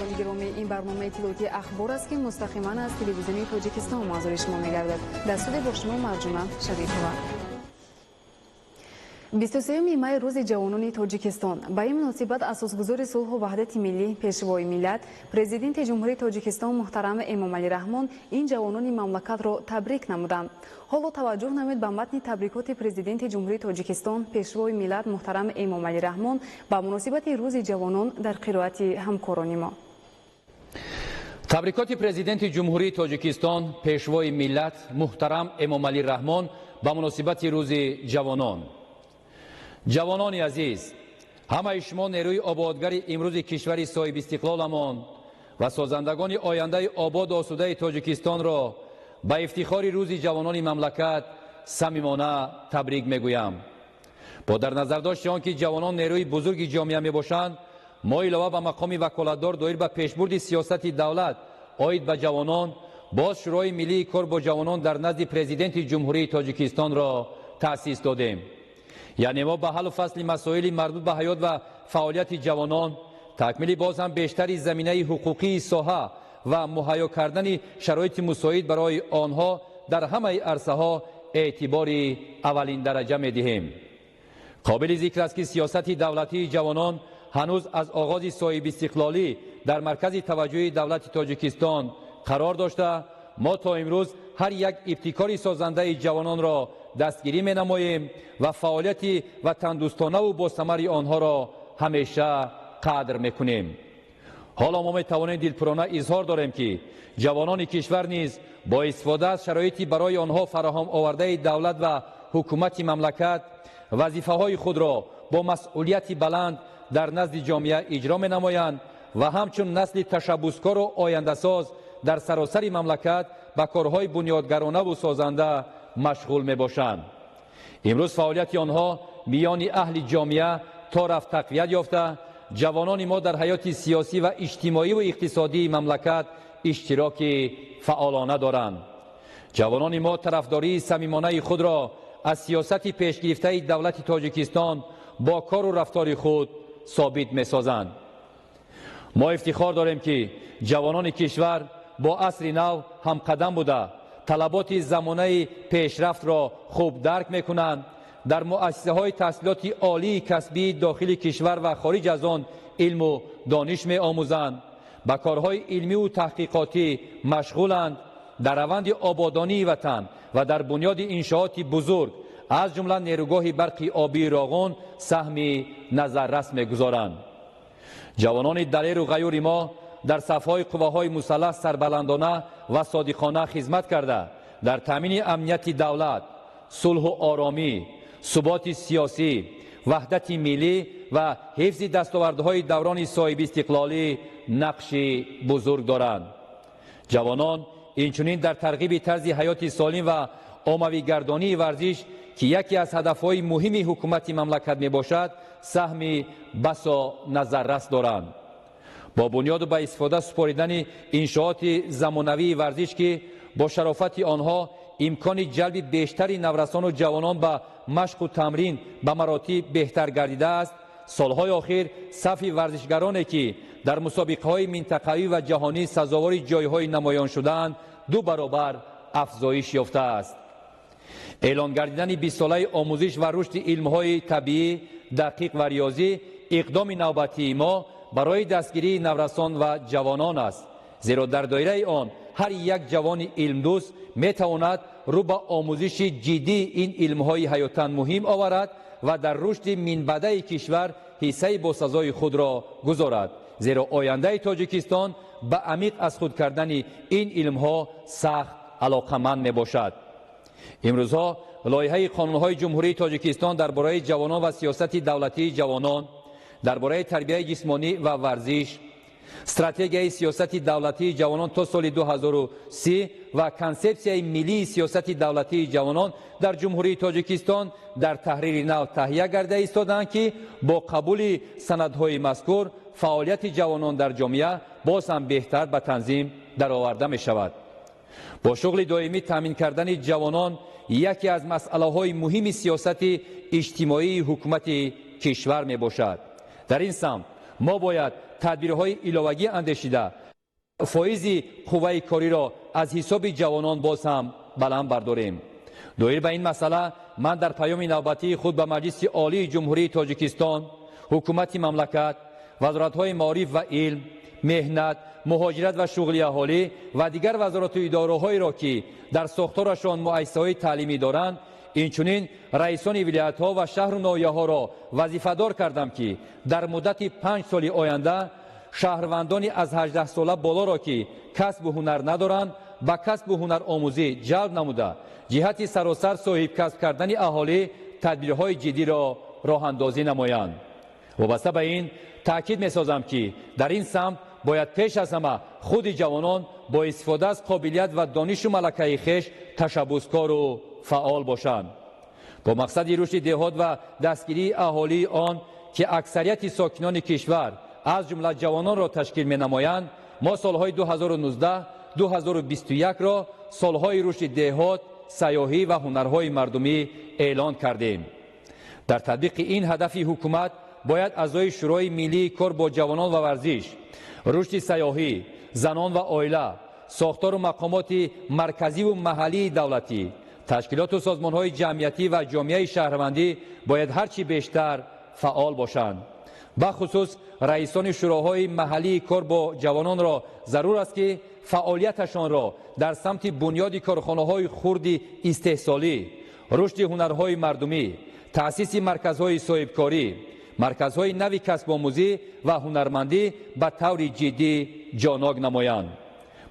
شنوندگان گرامی، این برنامه اطلاعاتی اخبار است که مستقیما از تلویزیون تاجیکستان منظور شما می‌گردد. در استودیو با شما مرجونا شریفова. 23 می روز جوانان تاجیکستان به این مناسبت اساسگزار صلح و وحدت ملی پیشوای ملت پرزیدنت جمهوری تاجیکستان محترم امامعلی رحمان این جوانان مملکت را تبریک نمودند. حالا توجه نمایید به متن تبریکات پرزیدنت جمهوری تاجیکستان پیشوای ملت محترم امامعلی رحمان به مناسبت روز جوانان در قرائت همکاران ما. تبریکات پرزیدنت جمهوری تاجیکستان پیشوای ملت محترم امامعلی رحمان به مناسبت روز جوانان. جوانان عزیز، همه شما نیروی آبادگر امروز کشور صاحب استقلالمان و سازندگان آینده آباد و آسوده تاجیکستان را به افتخار روز جوانان مملکت صمیمانه تبریک میگویم. با در نظر داشت آنکه جوانان نیروی بزرگ جامعه میباشند، ما علاوه به مقام وکالتدار دایر به پیشبرد سیاست دولت عاید به جوانان، باز شورای ملی کار با جوانان در نزد پرزیدنت جمهوری تاجیکستان را تأسیس دادیم. یعنی ما به حل و فصل مسائل مربوط به حیات و فعالیت جوانان، تکمیل باز هم بیشتری زمینه حقوقی ساحه و مهیا کردن شرایط مساعد برای آنها در همه عرصه ها اعتبار اولین درجه می دهیم. قابل ذکر است که سیاست دولتی جوانان هنوز از آغاز صاحب استقلالی در مرکز توجه دولت تاجیکستان قرار داشته. ما تا امروز هر یک ابتکار سازنده جوانان را دستگیری می نماییم و فعالیت وطن دوستانه و با ثمر آنها را همیشه قدر می کنیم. حالا ما می توانیم دلپرانه اظهار داریم که جوانان کشور نیز با استفاده از شرایطی برای آنها فراهم آورده دولت و حکومت مملکت وظیفه های خود را با مسئولیت بلند در نزد جامعه اجرا می نمایند و همچون نسل تشبثکار و آینده ساز در سراسر مملکت به کارهای بنیادگرانه و سازنده مشغول می باشند. امروز فعالیت آنها میان اهل جامعه تا رفت تقویت یافته، جوانان ما در حیات سیاسی و اجتماعی و اقتصادی مملکت اشتراک فعالانه دارند. جوانان ما طرفداری صمیمانه خود را از سیاست پیش گرفته دولت تاجیکستان با کار و رفتار خود ثابت می سازند. ما افتخار داریم که جوانان کشور با عصر نو هم قدم بوده، طلبات زمانه پیشرفت را خوب درک می کنند، در مؤسسه های تحصیلات عالی کسبی داخل کشور و خارج از آن علم و دانش می آموزند، به کارهای علمی و تحقیقاتی مشغولند، در روند آبادانی وطن و در بنیاد انشاءات بزرگ از جمله نیروگاه برق آبی راغون سهمی نظررس می گذارند. جوانان دلیر و غیور ما در صفهای قواهای مسلح سربلندانه و صادقانه خدمت کرده در تامین امنیت دولت، صلح و آرامی، ثبات سیاسی، وحدت ملی و حفظ دستاوردهای دوران صاحب استقلالی نقش بزرگ دارند. جوانان اینچنین در ترغیب طرز حیات سالم و عمومی گردانی ورزش که یکی از هدفهای مهم حکومت مملکت می باشد سهمی بسا نظررس دارند. با بنیاد به استفاده سپاریدن انشاءات زمانوی ورزش که با شرافت آنها امکان جلب بیشتری نورسان و جوانان به مشق و تمرین به مراتب بهتر گردیده است، سالهای آخر صف ورزشگرانی که در مسابقه‌های منطقه‌ای و جهانی سزاوار جایهای نمایان شدند 2 برابر افزایش یافته است. اعلان گردیدن 20 ساله آموزش و رشد علم‌های طبیعی، دقیق و ریاضی اقدام نوبتی ما برای دستگیری نورسان و جوانان است، زیرا در دایره آن هر یک جوان علمدوست می تواند رو به آموزش جدی این علم‌های حیاتاً مهم آورد و در رشد منبعد کشور حصه باسزای خود را گذارد، زیرا آینده تاجیکستان به عمیق از خود کردن این علم‌ها سخت علاقمند می باشد. امروزها لایحه قانون‌های جمهوری تاجیکستان درباره جوانان و سیاست دولتی جوانان، درباره تربیت جسمانی و ورزش، استراتژی سیاست دولتی جوانان تا سال 2030 و کنسپسیای ملی سیاست دولتی جوانان در جمهوری تاجیکستان در تحریر نو تهیه کرده ایستادند که با قبول سندهای مذکور فعالیت جوانان در جامعه باز هم بهتر به تنظیم درآورده می شود. با شغل دائمی تامین کردن جوانان یکی از مسئله‌های مهم سیاست اجتماعی حکومت کشور می باشد. در این سمت ما باید تدبیرهای ایلاوگی اندیشیده فایز قوه کاری را از حساب جوانان باز هم بلند برداریم. دویر به این مسئله من در پیام نوبتی خود به مجلس عالی جمهوری تاجیکستان، حکومت مملکت، وزارت‌های معارف و علم، مهنت، مهاجرت و شغلی اهالی و دیگر وزارت و اداره‌هایی را که در ساختارشان مؤسسه‌های تعلیمی دارند، اینچنین رئیسان ولایت‌ها و شهر و ناحیه‌ها را وظیفه‌دار کردم که در مدت 5 سال آینده شهروندان از 18 ساله بالا را که کسب و هنر ندارند با کسب و هنر آموزی جلب نموده جهت سراسر صاحب کسب کردن اهالی تدبیرهای جدی را راه اندازی نمایند. وابسته به این تاکید می‌سازم که در این سمت باید پیش از همه خود جوانان با استفاده از قابلیت و دانش و ملکه خویش تشبثکار و فعال باشند. با مقصد رشد دهات و دستگیری اهالی آن که اکثریت ساکنان کشور از جمله جوانان را تشکیل می‌نمایند، ما سالهای 2019 2021 را سالهای رشد دهات، سیاحی و هنرهای مردمی اعلان کردیم. در تطبیق این هدف حکومت باید اعضای شورای ملی کار با جوانان و ورزش، رشد سیاحی، زنان و عائله، ساختار و مقامات مرکزی و محلی دولتی، تشکیلات و سازمان‌های جمعیتی و جامعه شهروندی باید هرچی بیشتر فعال باشند. بخصوص رئیسان شوراهای محلی کار با جوانان را ضرور است که فعالیتشان را در سمت بنیاد کارخانه‌های خرد استحصالی، رشد هنرهای مردمی، تأسیس مرکزهای صاحبکاری، مرکزهای نوی کسب آموزی و هنرمندی به طور جدی جاناگ نمایند.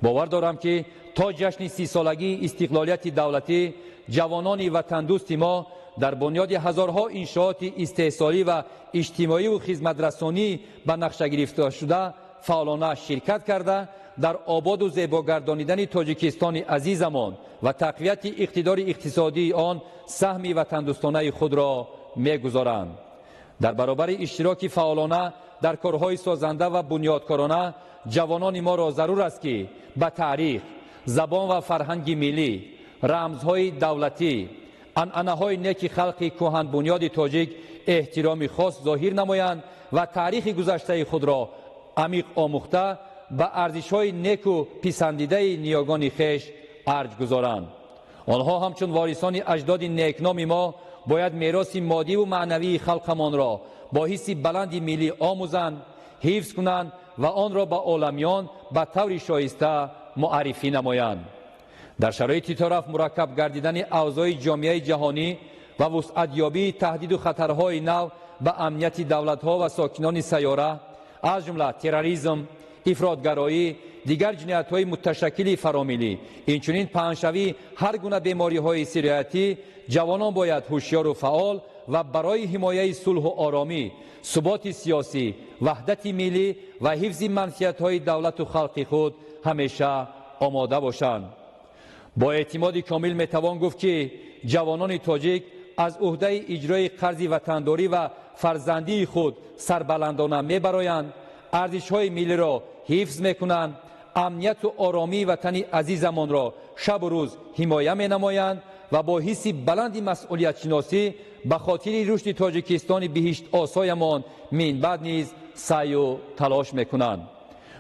باور دارم که تا جشن 30 سالگی استقلالیت دولتی جوانان وطن دوست ما در بنیاد هزارها انشاءات استحصالی و اجتماعی و خدمترسانی به نقشه گرفته شده فعالانه شرکت کرده در آباد و زیبا گردانیدن تاجیکستان عزیزمان و تقویت اقتدار اقتصادی آن سهم وطن دوستانه خود را می‌گذارند. در برابر اشتراک فعالانه در کارهای سازنده و بنیادکارانه جوانان ما را ضرور است که به تاریخ، زبان و فرهنگ ملی، رمزهای دولتی، عنعنه‌های نیک خلق کهن بنیاد تاجیک احترام خاص ظاهر نمایند و تاریخ گذشته خود را عمیق آموخته به ارزش‌های نیک و پسندیده نیاگان خویش ارج گذارند. آنها همچون وارثان اجداد نیکنام ما باید میراث مادی و معنوی خلقمان را با حس بلند ملی آموزند، حفظ کنند و آن را به عالمیان به طور شایسته معرفی نمایند. در شرایط طرف مرکب گردیدن اوضاع جامعه جهانی و وسعت یابی تهدید و خطرهای نو به امنیت دولت‌ها و ساکنان سیاره از جمله تروریسم، افراطگرایی، دیگر جنایت‌های متشکل فراملی، اینچنین پهنشوی هر گونه بیماری‌های سیریتی، جوانان باید هوشیار و فعال و برای حمایت صلح و آرامی، ثبات سیاسی، وحدت ملی و حفظ منفعت‌های دولت و خلق خود همیشه آماده باشند. با اعتماد کامل میتوان گفت که جوانان تاجیک از عهده اجرای قرض وطنداری و فرزندی خود سربلندانه میبرایند، ارزش‌های ملی را حفظ میکنند، امنیت و آرامی وطن عزیزمان را شب و روز حمایت مینمایند و با حس بلند مسئولیت شناسی به خاطر رشد تاجیکستان بهشت آسایمان من بعد نیز سعی و تلاش میکنند.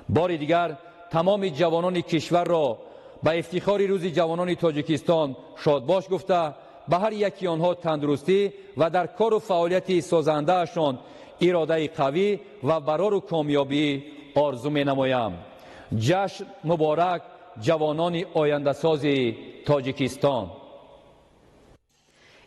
بار دیگر تمام جوانان کشور را به افتخار روز جوانان تاجیکستان شادباش گفته به هر یکی آنها تندرستی و در کار و فعالیت سازنده اشان اراده قوی و برار و کامیابی آرزو می نمایم. جشن مبارک جوانان آینده ساز تاجیکستان.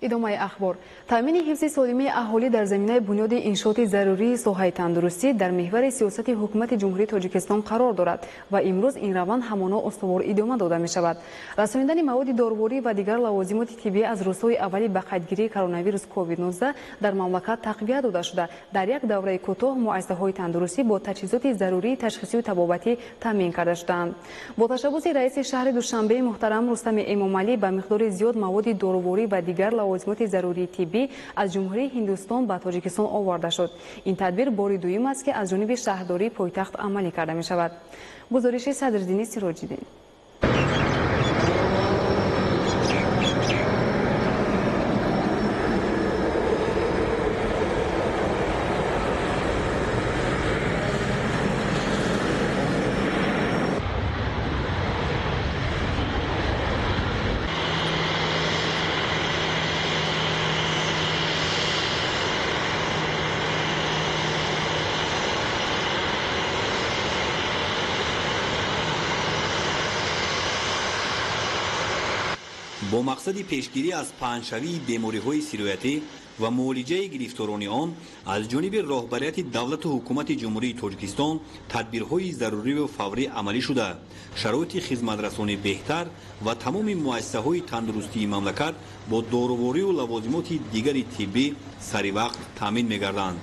ادامه اخبار. تامین حفظ سالمی اهالی در زمینه بنیاد انشاءات ضروری ساحه تندرستی در محور سیاست حکومت جمهوری تاجیکستان قرار دارد و امروز این روند همانا استوار ادامه داده می شود. رسانیدن مواد دارویی و دیگر لوازمات طبی از روزهای اولی به قیدگیری کرونا ویروس کووید 19 در مملکت تقویت داده شده. در یک دوره کوتاه مؤسسه‌های تندرستی با تجهیزات ضروری تشخیصی و طبابتی تامین کرده شدند. با تشبث رئیس شهر دوشنبه محترم رستم امامعلی به مقدار زیاد مواد دارویی و دیگر لوازمات ضروری طبی از جمهوری هندوستان به تاجیکستان آورده شد. این تدبیر بار دوم است که از جانب شهرداری پایتخت عملی کرده می شود. گزارش صدرالدین سراج‌الدین. با مقصد پیشگیری از پهنشوی بیماری‌های سیرویتی و معالجه گرفتاران آن از جانب راهبریت دولت و حکومت جمهوری تاجیکستان تدبیرهای ضروری و فوری عملی شده شرایط خدمترسانی بهتر و تمام مؤسسه‌های تندرستی مملکت با داروواری و لوازمات دیگر طبی سری وقت تامین می‌گردند.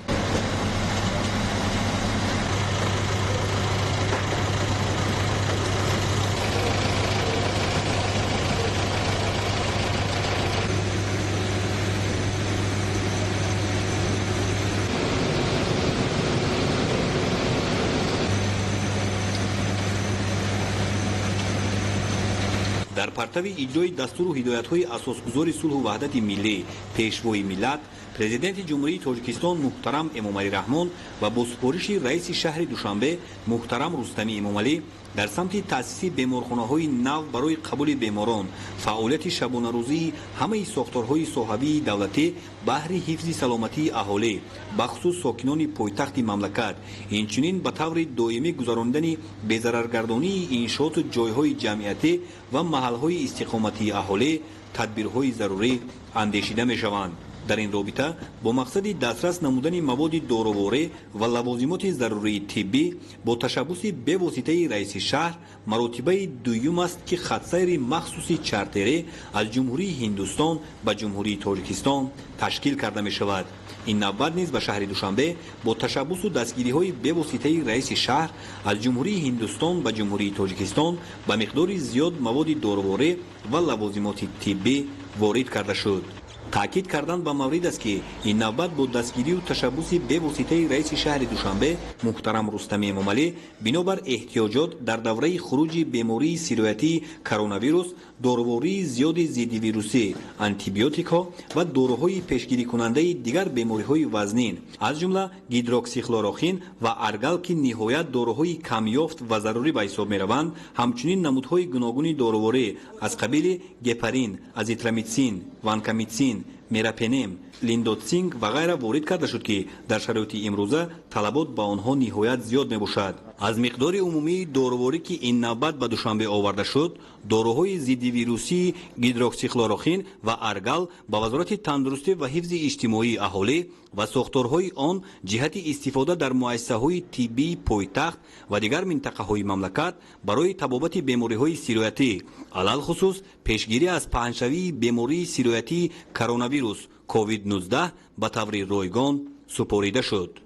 در پرتو اجرای دستور و هدایت‌های اساسگذار صلح و وحدت ملی پیشوای ملت پرزیدنت جمهوری تاجیکستان محترم امامعلی رحمان و با سپارش رئیس شهر دوشنبه محترم رستمی امامعلی در سمت تأسیس بیمارخانه‌های نو برای قبول بیماران فعالیت شبانه روزی همه ساختارهای صحابی دولتی بهر حفظ سلامتی اهالی بخصوص ساکنان پایتخت مملکت اینچنین به طور دائمی گذراندن بی‌ضررگردانی انشاءات جایهای جمعیتی و محل‌های استقامتی اهالی تدبیرهای ضروری اندیشیده می‌شوند. در این رابطه با مقصد دسترس نمودن مواد داروواری و لوازمات ضروری طبی با تشبث به واسطه رئیس شهر مراتبه دوم است که خطسیر مخصوصی چارتری از جمهوری هندوستان به جمهوری تاجیکستان تشکیل کرده می شود. این نوبت نیز به شهر دوشنبه با تشبث و دستگیری های به واسطه رئیس شهر از جمهوری هندوستان به جمهوری تاجیکستان به مقدار زیاد مواد داروواری و لوازمات طبی وارد کرده شد. تاکید کردند به مورد است که این نوبت با دستگیری و تشبث به واسطه رئیس شهر دوشنبه محترم رستمی امامعلی بنابر احتیاجات در دوره خروج بیماری سیرویتی کرونا ویروس داروواری زیاد ضد ویروسی آنتیبیوتیکا و داروهای پیشگیری کننده دیگر بیماری‌های وزنین از جمله گیدروکسیکلوروخین و ارگل که نهایت داروهای کمیافت و ضروری به حساب می‌روند همچنین نمودهای گوناگون داروواری از قبیل گپارین، ازیترومیسین، وانکامیسین، میراپنم، لیندوتسینگ و غیره وارد کرده شد که در شرایط امروزه طلبات با آنها نهایت زیاد می باشد. از مقدار عمومی داروواری که این نوبت به دوشنبه آورده شد، داروهای ضد ویروسی گیدروکسیکلوروخین و ارگل با وزارت تندرستی و حفظ اجتماعی اهالی و ساختارهای آن جهت استفاده در مؤسسه‌های طبی پایتخت و دیگر منطقه‌های مملکت برای تبابت بیماری‌های سیرویتی علل خصوص پیشگیری از پهنشوی بیماری سیرویتی کرونا ویروس کووید 19 به طور رایگان سپاریده شد.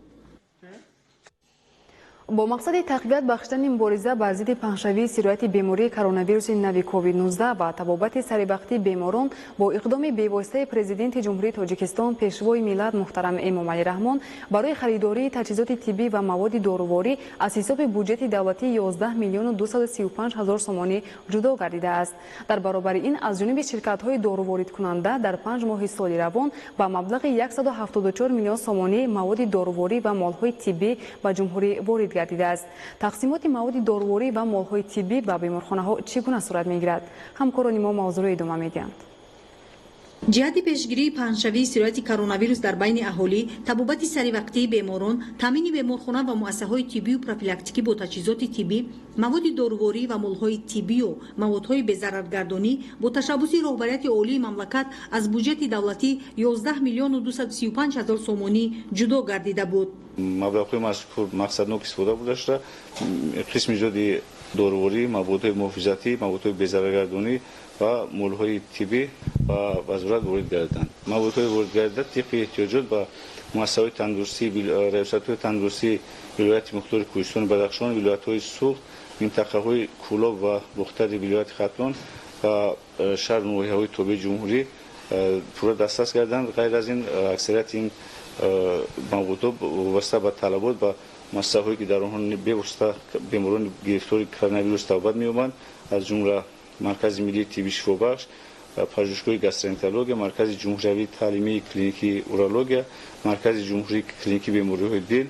با مقصد تقویت بخشیدن مبارزه بر ضد پهنشوی سیرویت بیماری کرونا ویروس نوی کووید 19 و تبابت سریع‌وقتی بیماران با اقدام بی‌واسطه پرزیدنت جمهوری تاجیکستان پیشوای ملت محترم امامعلی رحمان برای خریداری تجهیزات طبی و مواد داروواری از حساب بودجه دولتی 11 میلیون و 235 هزار سومانی جدا گردیده است. در برابر این از جانب شرکت‌های دارو وارد کننده در 5 ماه سال روان با مبلغ 174 میلیون سومانی مواد داروواری و مال‌های طبی به جمهوری وارد گردیده است. تقسیمات مواد داروواری و مال‌های طبی به بیمارخانه‌ها چگونه صورت می‌گیرد؟ همکاران ما موضوع ادامه می‌دهند. جهت پیشگیری پهنشوی سیرویت کرونا ویروس در بین اهالی، تبابت سریع‌وقتی بیماران، تامین بیمارخانه و مؤسسه‌های طبی و پروفیلاکتیکی با تجهیزات طبی، مواد داروواری و مال‌های طبی و موادهای بی‌ضررگردانی با تشبث راهبریت عالی مملکت از بودجه دولتی 11 میلیون و 235 هزار سومانی جدا گردیده بود. مبلغ‌های مذکور مقصدناک استفاده بوده شده. قسم زیادی داروواری، موادهای محافظتی، موادهای بی‌ضررگردانی و مال‌های طبی و وزارت وارد گردیدند. موادهای وارد گردیده طبق احتیاجات به مؤسسه‌های تندرستی، ریاست‌های تندرستی ولایت مختار کوهستان بدخشان، ولایت‌های سوخت، منطقه‌های کولاب و مختار ولایت ختلان و شهر نواحی‌های تابع جمهوری پورا دسترس کردند. غیر از این اکثریت این موادها وابسته به طلبات و مؤسسه‌هایی که در آنها به‌واسطه بیماران گرفتار کرونا ویروس توبت می‌یابند از جمله مرکز ملی طبی شفابخش، پژوهشگاه گاسترونترولوژی، مرکز جمهوری تعلیمی کلینیکی اورولوژی، مرکز جمهوری کلینیکی بیماری‌های دل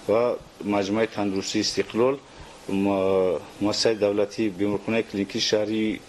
و مجمع تندرستی استقلال، مؤسسه دولتی بیمارخانه کلینیکی شهری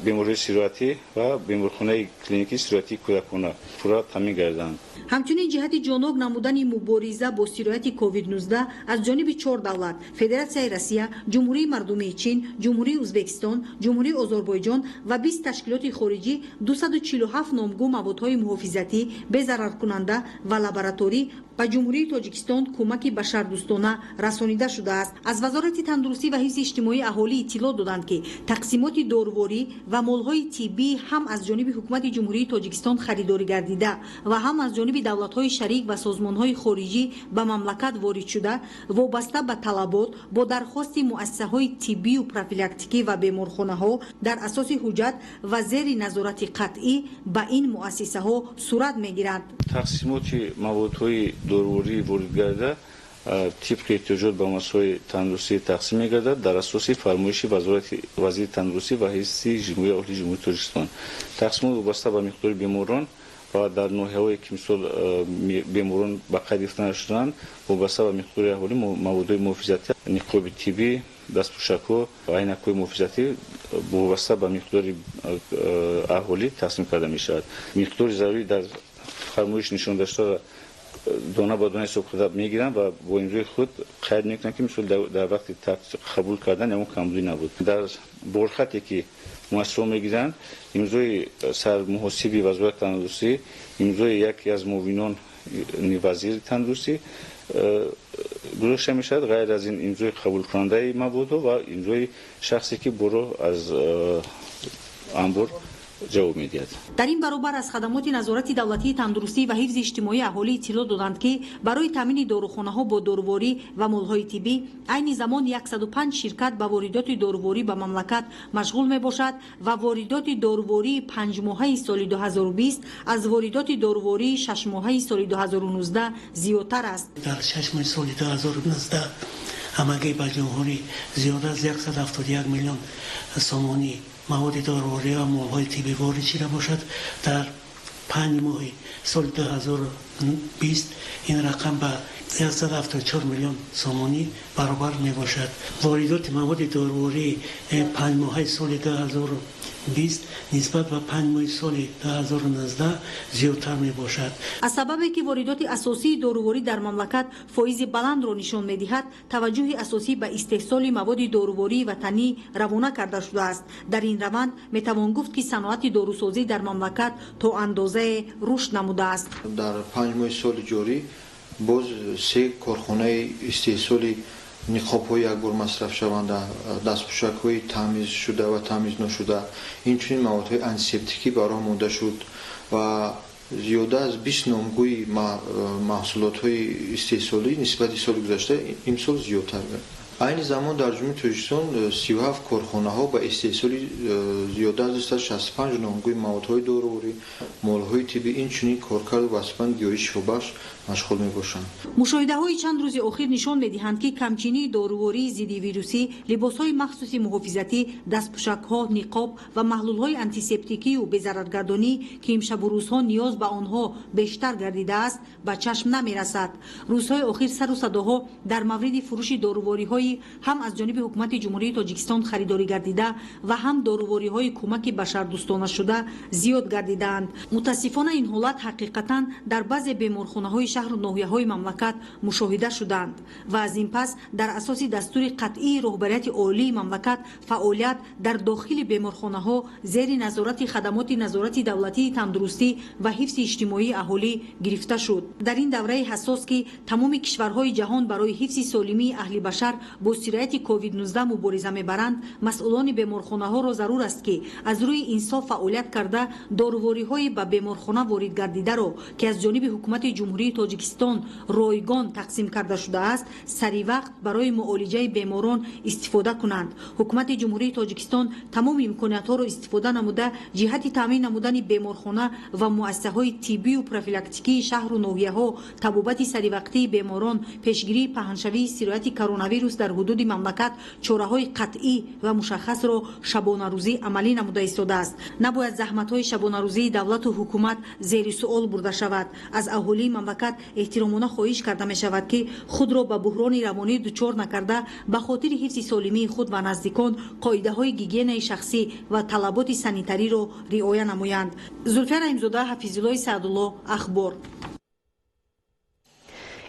بیماری سیراتی و بیمارخانه کلینیکی سیراتی کودکانه پورا تامین گردند. همچنین جهت جانب نمودن مبارزه با سیرایت کووید 19 از جانب 4 دولت فدراسیای روسیه، جمهوری مردمی چین، جمهوری ازبکستان، جمهوری آذربایجان و 20 تشکیلات خارجی 247 نامگو موادهای محافظتی بی‌ضرر کننده و لابراتوری به جمهوری تاجیکستان کمک بشردوستانه رسانیده شده است. از وزارت تندرستی و حفظ اجتماعی اهالی اطلاع دادند که تقسیمات دارویی و مالهای طبی هم از جانب حکومت جمهوری تاجیکستان خریداری گردیده و هم از جانب دولت‌های شریک و سازمان‌های خارجی به مملکت وارد شده وابسته به طلبات با درخواست مؤسسه‌های طبی و پروفیلاکتیکی و بیمارخانه‌ها در اساس حجت و زیر نظارت قطعی به این مؤسسه‌ها صورت می‌گیرد. تقسیمات موادهای دارویی وارد گردیده طبق احتیاجات به مؤسسه‌های تندرستی تقسیم می‌گردد در اساس فرمایش وزیر تندرستی و حفظ جمهوری اهلی جمهوری تاجیکستان. تقسیمات وابسته به مقدار بیماران و در ناحیه‌هایی که مثل بیماران به قید گرفته نشده‌اند وابسته به مقدار اهالی موادهای محافظتی، نقاب طبی، دستپوشک‌ها و عینک‌های محافظتی وابسته به مقدار اهالی تقسیم کرده می‌شود. مقدار ضروری در فرمایش نشان داشته دانه با دانه حساب کرده میگیرن و با امضای خود قید میکنن که مثل در وقت قبول کردن اون کمبودی نبود. در برخطی که مؤسسه میگیرن امضای سرمحاسبی وزارت تندرستی، امضای یکی از معاونان وزیر تندرستی گذاشته میشد. غیر از این امضای قبول کننده مواد و امضای شخصی که برو از انبار جواب میدهد. در این برابر از خدمات نظارت دولتی تندرستی و حفظ اجتماعی اهالی اطلاع دادند که برای تامین داروخانه‌ها با دارویی و مالهای طبی عین زمان 105 شرکت به واردات دارویی به مملکت مشغول میباشد و واردات دارویی 5 ماهه سال 2020 از واردات دارویی 6 ماهه سال 2019 زیادتر است. در 6 ماه سال 2019 همگی به جمهوری زیاده از 171 میلیون سومانی مواد دارویی و مالهای طبی وارد شده باشد. در 5 ماه سال 2020 این رقم به 174 میلیون سومانی برابر می باشد. واردات مواد دارویی 5 ماه سال 2020 نسبت به 5 ماه سال 2019 زیادتر می باشد. از سببی که واردات اساسی دارویی در مملکت فایز بلند را نشان می دهد، توجه اساسی به استحصال مواد دارویی وطنی روانه کرده شده است. در این روند می توان گفت که صنعت داروسازی در مملکت تا اندازه رشد نموده است. در 5 ماه سال جاری باز 3 کارخانه استحصال نقاب‌های یک بار مصرف شونده، دستپوشک‌های تمیز شده و تمیز نشده، اینچنین موادهای آنتیسپتیکی برای مانده شد و زیاده از 20 نامگوی محصولات‌های استحصالی نسبت سال گذشته امسال زیادتر بود. این زمان در جمهوری تاجیکستان 37 کارخانه‌ها با استحصال زیاده از 265 نامگوی موادهای دارویی، مالهای طبی اینچنین کارکرد و وسپن گیاهی شفابخش مشغول می‌باشند. مشاهده‌های چند روز اخیر نشان می‌دهند که کمچینی دارویی ضد ویروسی، لباس‌های مخصوصی محافظتی، دستپوشک‌ها، نقاب و محلول‌های آنتیسپتیکی و بی‌ضررگردانی که امشب و روزها نیاز به آنها بیشتر گردیده است، به چشم نمی‌رسد. روزهای اخیر سر و صداها در مورد فروش دارویی‌های هم از جانب حکومت جمهوری تاجیکستان خریداری گردیده و هم دارویی‌های کمک بشردوستانه شده زیاد گردیدند. متأسفانه این حالت حقیقتاً در بعضی بیمارخانه‌های شهر و ناحیه‌های مملکت مشاهده شدند و از این پس در اساس دستور قطعی رهبریت عالی مملکت فعالیت در داخل بیمارخانه‌ها زیر نظارت خدمات نظارت دولتی تندرستی و حفظ اجتماعی اهالی گرفته شد. در این دوره حساس که تمام کشورهای جهان برای حفظ سالمی اهل بشر با سیرایت کووید 19 مبارزه می‌برند، مسئولان بیمارخانه‌ها را ضرور است که از روی انصاف فعالیت کرده دارویی‌های به بیمارخانه وارد گردیده را که از جانب حکومت جمهوری تاجیکستان رایگان تقسیم کرده شده است سری وقت برای معالجه بیماران استفاده کنند. حکومت جمهوری تاجیکستان تمام امکانات‌ها را استفاده نموده جهت تامین نمودن بیمارخانه و مؤسسه‌های طبی و پروفیلاکتیکی شهر و ناحیه‌ها، طبابت سری وقتی بیماران، پیشگیری پهنشوی سیرایت کرونا ویروس در حدود مملکت چاره‌های قطعی و مشخص را شبانه روزی عملی نموده ایستاده است. نباید زحمت‌های شبانه روزی دولت و حکومت زیر سوال برده شود. از اهالی مملکت مملکت احترامانه خواهش کرده می شود که خود را به بحران روانی دچار نکرده به خاطر حفظ سالمی خود و نزدیکان قاعده های گیگین شخصی و طلبات سانیتری را رعایت نمایند. زلفیه رحیمزاده، حفیظالله سعدالله، اخبار.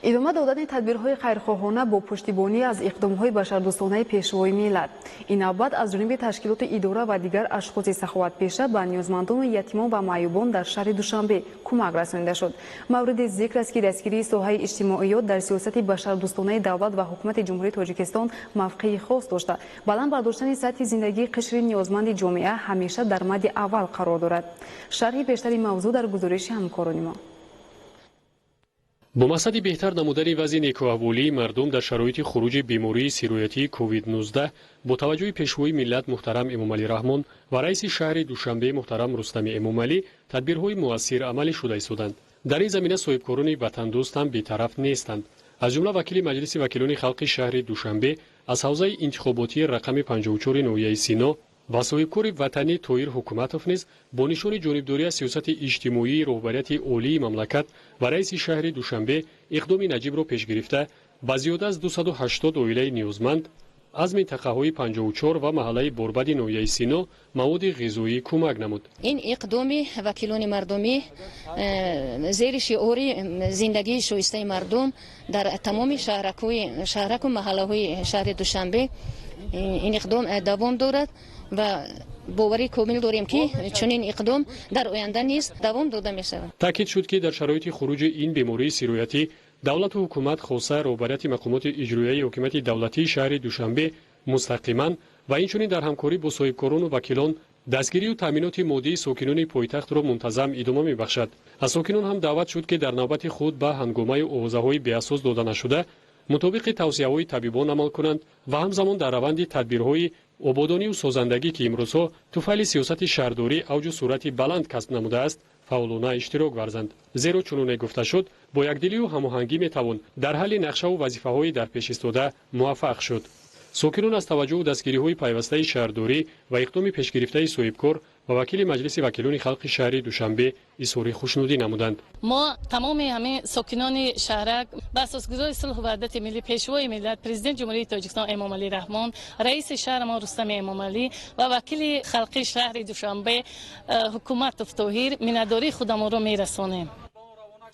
ادامه دادن تدبیرهای خیرخواهانه با پشتیبانی از اقدامهای بشردوستانه پیشوای ملت. این نوبت از جانب تشکیلات اداره و دیگر اشخاص سخاوتپیشه به نیازمندان و یتیمان و معیوبان در شهر دوشنبه کمک رسانیده شد. مورد ذکر است که دستگیری ساحه اجتماعیات در سیاست بشردوستانه دولت و حکومت جمهوری تاجیکستان موقعی خاص داشته. بلند برداشتن سطح زندگی قشر نیازمند جامعه همیشه در مد اول قرار دارد. شرح بیشتر موضوع در گزارش همکاران ما. با مقصد بهتر نمودن وضع نیکوحوالی مردم در شرایط خروج بیماری سیرویتی کووید 19 با توجه پیشوای ملت محترم امامعلی رحمان و رئیس شهر دوشنبه محترم رستم امامعلی تدبیرهای مؤثر عملی شده ایستادند. در این زمینه صاحبکاران وطن دوست هم بی‌طرف نیستند. از جمله وکیل مجلس وکیلان خلق شهر دوشنبه از حوزه انتخاباتی رقم 54 نویه سینا و صاحبکار وطنی تویر حکومتوف نیز با نشان جانبداری از سیاست اجتماعی رهبریت عالی مملکت و رئیس شهر دوشنبه اقدام نجیب را پیش گرفته با زیاده از 280 عائله نیازمند از منطقه‌های 54 و محله بربد نویه سینا مواد غذایی کمک نمود. این اقدام وکیلان مردمی زیر شعار زندگی شایسته مردم در تمام شهرک و محله‌های شهر دوشنبه این اقدام دوام دارد و باوری کامل داریم که چنین اقدام در آینده نیز دوام داده می شود. تاکید شد که در شرایط خروج این بیماری سیرویتی دولت و حکومت خاصه رهبریت مقامات اجرایی حکومت دولتی شهر دوشنبه مستقیما و اینچنین در همکاری با صاحبکاران و وکیلان دستگیری و تامینات مادی ساکنان پایتخت را منتظم ادامه می‌بخشد. از ساکنان هم دعوت شد که در نوبت خود به هنگامه اوضاع‌های بی‌اساس داده نشده مطابق توصیه‌های طبیبان عمل کنند و همزمان در روند تدبیرهای آبادانی و سازندگی که امروزها طفیل سیاست شهرداری اوج و صورت بلند کسب نموده است فعالانه اشتراک ورزند. زیرا چنین گفته شد با یکدلی و هماهنگی میتوان در حل نقشه و وظیفه‌های در پیش ایستاده موفق شد. ساکنان از توجه و دستگیری‌های پیوسته شهرداری و اقدام پیشگرفته صاحبکار و وکیل مجلس وکیلان خلق شهر دوشنبه اظهار خوشنودی نمودند. ما تمام همه ساکنان شهرک به اساسگذار صلح و وحدت ملی پیشوای ملت پرزیدنت جمهوری تاجیکستان امامعلی رحمان، رئیس شهر ما رستم امامعلی و وکیل خلق شهر دوشنبه حکومت طاهر مینداری خودمان را میرسانیم.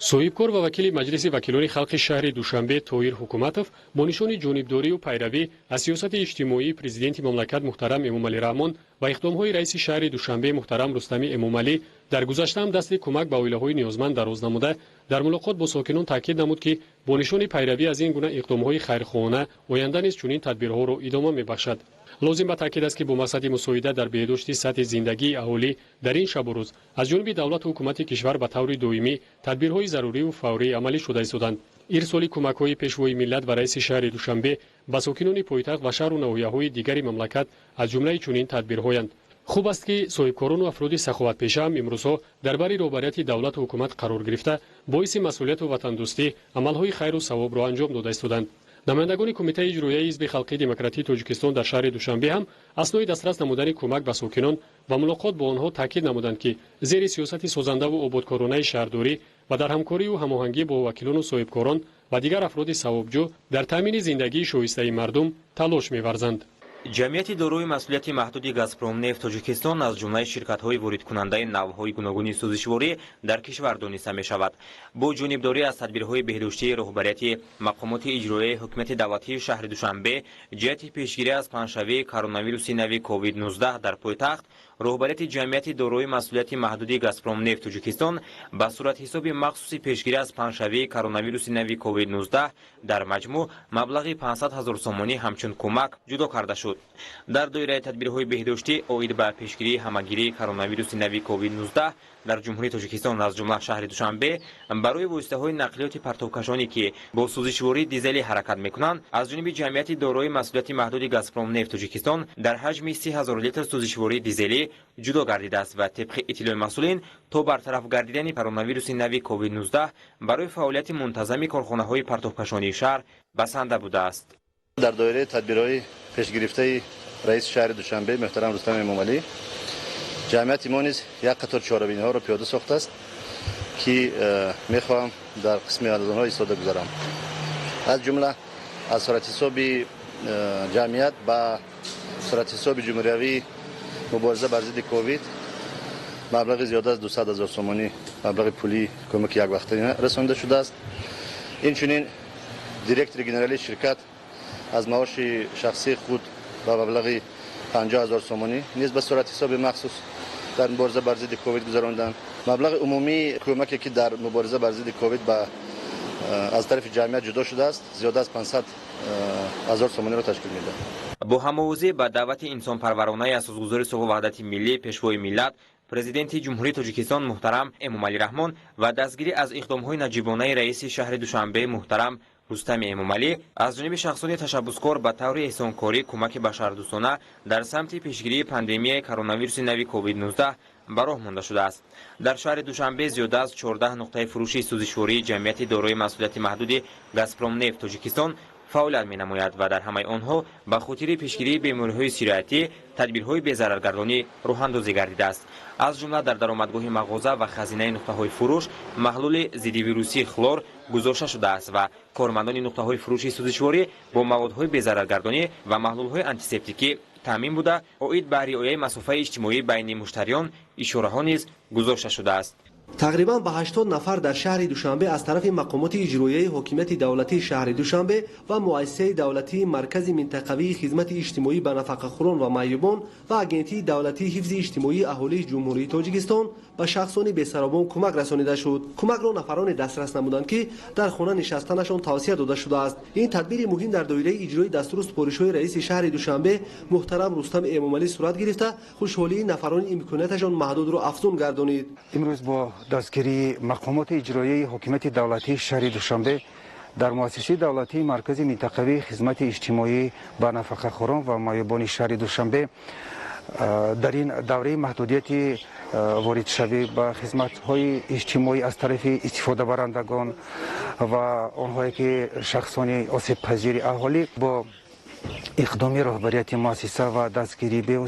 صاحبکار و وکیل مجلس وکیلان خلق شهر دوشنبه تویر حکومتوف با نشان جانبداری و پیروی از سیاست اجتماعی پرزیدنت مملکت محترم امامعلی رحمان و اقدام‌های رئیس شهر دوشنبه محترم رستم امامعلی در گذشته هم دست کمک به عائله‌های نیازمند دراز نموده در ملاقات با ساکنان تاکید نمود که با نشان پیروی از این گونه اقدام‌های خیرخواهانه آینده نیز چنین تدبیرها را ادامه می‌بخشد. لازم به تاکید است که با مقصد مساعدت در بهداشت سطح زندگی اهالی در این شب و روز از جانب دولت و حکومت کشور به طور دائمی تدبیرهای ضروری و فوری عملی شده ایستادند. ارسال کمک‌های پیشوای ملت و رئیس شهر دوشنبه به ساکنان پایتخت و شهر و نواحی‌های دیگر مملکت از جمله چنین تدبیرهایند. خوب است که صاحبکاران و افراد سخاوتپیشه هم امروزها درباره رهبریت دولت و حکومت قرار گرفته باعث مسئولیت و وطندوستی عملهای خیر و ثواب را انجام داده ایستادند. نمایندگان کمیته اجرایی حزب خلقی دموکراتیک تاجیکستان در شهر دوشنبه هم اثنای دسترس نمودن کمک به ساکنان و ملاقات با آنها تاکید نمودند که زیر سیاست سازنده و آبادکارانه شهرداری و در همکاری و هماهنگی با وکیلان و صاحبکاران و دیگر افراد ثوابجو در تامین زندگی شایسته مردم تلاش می‌ورزند. جمعیت دارای مسئولیت محدود گازپروم نفت تاجیکستان از جمله شرکت‌های واردکننده نوع‌های گوناگون سوزشواری در کشور دانسته می‌شود. با جانبداری از تدبیرهای بهداشتی رهبریت مقامات اجرایی حکومت دولتی شهر دوشنبه جهت پیشگیری از پنجشنبه کرونا ویروس نوی کووید 19 در پایتخت، رهبریت جمعیت دارای مسئولیت محدود گازپروم نفت تاجیکستان به صورت حساب مخصوص پیشگیری از پنجشنبه کرونا ویروس نوی کووید 19 در مجموع مبلغ 500,000 سومانی همچون کمک جدا کرده شد. در دایره تدبیرهای بهداشتی عاید به پیشگیری همگیری کرونا ویروس نوی کووید 19 در جمهوری تاجیکستان از جمله شهر دوشنبه برای واسطه‌های نقلیات پرتوکشانی که با سوزشواری دیزلی حرکت می‌کنند از جانب جمعیت دارای مسئولیت محدود گازپروم نفت تاجیکستان در حجم 30,000 لیتر سوزشواری دیزلی جدا گردیده است و طبق اطلاع مسئولین تا برطرف گردیدن کرونا ویروس نوی کووید 19 برای فعالیت منتظم کارخانه‌های پرتوکشانی شهر بسنده بوده است. در دایره تدبیرهای پیشگرفته رئیس شهر دوشنبه محترم رستم امامعلی جمعیت ما نیز یک قطار چهاربینی‌ها را پیاده ساخته است که میخوام در قسم آنها ایستاده گذارم. از جمله از صورت حساب جمعیت با صورت حساب جمهوری مبارزه بر ضد کووید مبلغ زیاده از 200,000 سومانی مبلغ پولی کمک یک وقته رسانده شده است. اینچنین دیرکتور جنرالی شرکت از معاش شخصی خود با مبلغ 50,000 سومانی نیز به صورت حساب مخصوص در مبارزه بر ضد کووید گذراندند. مبلغ عمومی کمکی که در مبارزه بر ضد کووید از طرف جمعیت جدا شده است زیاده از 500,000 سومانی را تشکیل میده. با هم‌آوازی با دعوت انسانپرورانه اساسگذار صلح و وحدت ملی پیشوای ملت پرزیدنت جمهوری تاجیکستان محترم امامعلی رحمان و دستگیری از اقدام‌های نجیبانه رئیس شهر دوشنبه محترم رستم امامعلی از جانب شخصان تشبسکار به طور احسانکاری کمک بشردوستانه در سمت پیشگیری پاندمی کرونا ویروس نوی کووید 19 به راه مانده شده است. در شهر دوشنبه زیاده از 14 نقطه فروشی سوزشواری جمعیت دارای مسئولیت محدود گازپروم نفت تاجیکستان فعالیت می‌نماید و در همه آنها به خاطر پیشگیری بیماری‌های سیرایتی تدبیرهای بی‌ضررگردانی راه‌اندازی گردیده است. از جمله در درآمدگاه مغازه و خزینه نقطه‌های فروش محلول ضد ویروسی خلور گذاشته شده است و کارمندان نقطه‌های فروشی سوزشواری با موادهای بی‌ضررگردانی و محلول‌های آنتیسپتیکی تامین بوده اید به رعایت مسافه اجتماعی بین مشتریان اشاره‌ها نیز گذاشته شده است. تقریبا به 80 نفر در شهر دوشنبه از طرف مقامات اجرایی حکومت دولتی شهر دوشنبه و مؤسسه دولتی مرکز منطقوی خدمت اجتماعی به نفقه‌خوران و معیوبان و اگنتی دولتی حفظ اجتماعی اهالی جمهوری تاجیکستان به شخصان بی‌سرابان کمک رسانیده شد. کمک را نفران دسترس نمودند که در خانه نشستنشان توصیه داده شده است. این تدبیر مهم در دایره اجرای دستور سپارش‌های رئیس شهر دوشنبه محترم رستم امامعلی صورت گرفته خوشحالی نفران امکاناتشان محدود را افزون گردانید. امروز با دستگیری مقامات اجرایی حکومت دولتی شهر دوشنبه در مؤسسه دولتی مرکز منطقوی خدمت اجتماعی به نفقه‌خوران و معیوبان شهر دوشنبه در این دوره محدودیت وارد شوی به خدمت‌های اجتماعی از طرف استفاده برندگان و آنهایی که شخصان آسیب پذیر اهالی با اقدام رهبریت مؤسسه و دستگیری به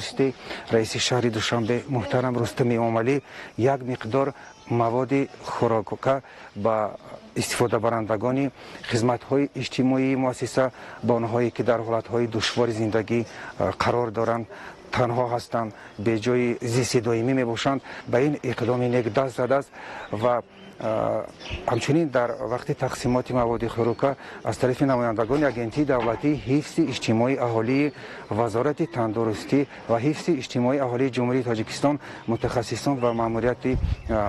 رئیس شهر دوشنبه محترم رستم امامعلی یک مقدار مواد خوراک با استفاده برندگان خدمت‌های اجتماعی مؤسسه با آنهایی که در حالت‌های دشوار زندگی قرار دارند تنها هستند به جای زیست دائمی میباشند به این اقدام نیک دست زده است و همچنین در وقت تقسیمات مواد خوراک از طرف نمایندگان اگنتی دولتی حفظ اجتماعی اهالی وزارت تندرستی و حفظ اجتماعی اهالی جمهوری تاجیکستان متخصصان و ماموریت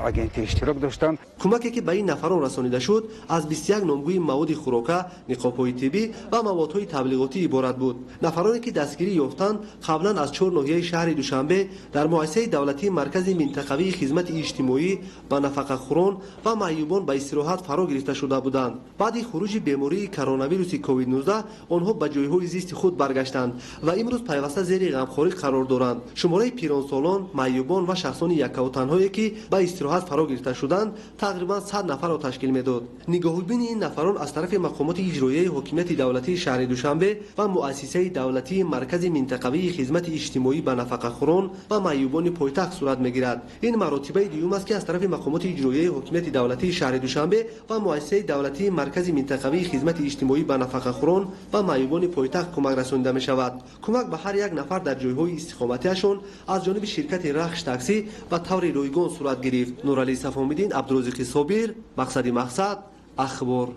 اگنتی اشتراک داشتند. کمکی که به این نفران رسانیده شد از 21 نامگوی مواد خوراک، نقاب‌های طبی و موادهای تبلیغاتی عبارت بود. نفرانی که دستگیری یافتند قبلا از 4 ناحیه شهر دوشنبه در مؤسسه دولتی مرکز منطقوی خدمت اجتماعی و نفقه‌خوران و معیوبان به استراحت فرا گرفته شده بودند. بعد خروج بیماری کرونا ویروس کووید 19 آنها به جایهای زیست خود برگشتند و امروز پیوسته زیر غمخواری قرار دارند. شماره پیرانسالان، معیوبان و شخصان یک و تنهایی که به استراحت فرا گرفته شدند تقریبا 100 نفر را تشکیل میداد. نگاهبین این نفران از طرف مقامات اجرایی حکومت دولتی شهر دوشنبه و مؤسسه دولتی مرکز منطقوی خدمت اجتماعی به نفقه‌خوران و معیوبان پایتخت صورت میگیرد. این مراتبه دیوم است که از طرف مقامات اجرایی حکومت دولتی شهر دوشنبه و مؤسسه دولتی مرکز منطقوی خدمت اجتماعی به نفقه‌خوران و معیوبان پایتخت کمک رسانیده می شود. کمک به هر یک نفر در جایهای استقامتیشان از جانب شرکت رخش تاکسی و طور رایگان صورت گرفت. نورعلی صفامیدین، عبدالرزاق صابر، مقصد اخبار.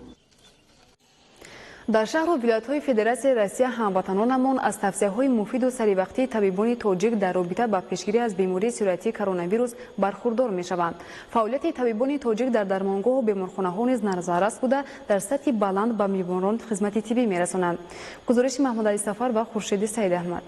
در شهر و ولایت‌های فدراسیون روسیه هموطنانمان از توصیه‌های مفید و سریع طبیبان تاجیک در رابطه با پیشگیری از بیماری سیرایتی کرونا ویروس برخوردار می‌شوند. فعالیت طبیبان تاجیک در درمانگاه و بیمارخانه‌ها نیز نظارت بوده در سطح بلند به بیماران خدمت طبی می‌رسانند. گزارش محمد علی سفر و خورشید سعید احمد.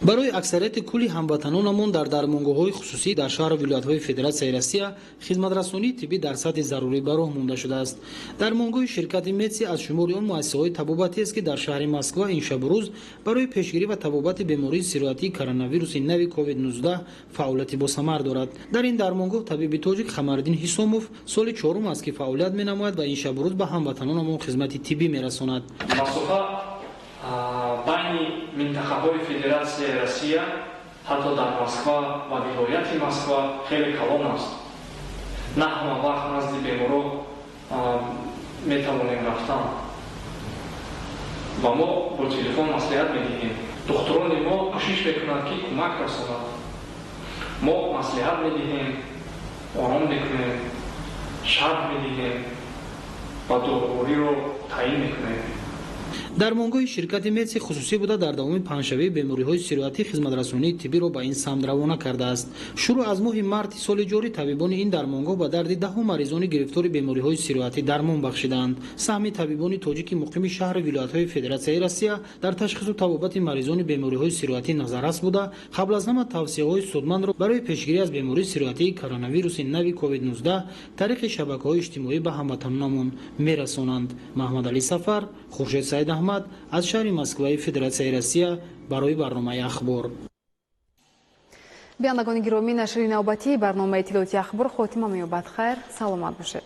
برای اکثریت کلی هموطنانمان در درمانگاه‌های خصوصی در شهر و ولایت‌های فدراسیون روسیه خدمت‌رسانی طبی در سطح ضروری به راه مانده شده است. درمانگاه شرکت میتسی از شمار آن مؤسسه‌های طبابتی است که در شهر مسکو این شب و روز برای پیشگیری و طبابت بیماری سیرایتی کرونا ویروس نوی کووید 19 فعالیت با ثمر دارد. در این درمانگاه طبیب تاجیک خمردین حساموف سال 4 است که فعالیت می‌نماید و این شب و روز به هموطنانمان خدمت طبی می‌رساند. بین منطقه‌های فدراسیون روسیه حتی در مسکو و ولایت مسکو خیلی کلان است. на ҳама вақт назди беморо метавонем рафтан ва мо бо телефон маслиҳат медиҳем. духтурони мо кӯшиш мекунанд ки кӯмак расонанд. мо маслиҳат медиҳем, ором мекунем, шарҳ медиҳем ва доровориро таъин мекунем. дармонгоҳи ширкати медси хусусӣ буда дар давоми панҷшавии бемориҳои сироятӣ хизматрасонии тиббиро ба ин самт равона кардааст. шурӯъ аз моҳи марти соли ҷорӣ табибони ин дармонгоҳ ба дарди даҳҳо маризони гирифтори бемориҳои сироятӣ дармон бахшиданд. саҳми табибони тоҷики муқими шаҳри вилоятҳои федератсияи Россия дар ташхису табобати маризони бемориҳои сироятӣ назаррас буда қабл аз ҳама тавсияҳои судмандро барои пешгирӣ аз бемории сироятии коронавируси нави COVID-19 тариқи шабакаҳои иҷтимоӣ ба ҳамватанонамон мерасонанд. Маҳмадалӣ Сафар, Хуршед Саид Аҳмад аз шаҳри Москваи Федератсияи Россия барои барномаи ахбор. биёндагони гиромӣ, нашри навбатии барномаи иттилоъоти ахбор хотима меёбад. Хайр, саломат бошед.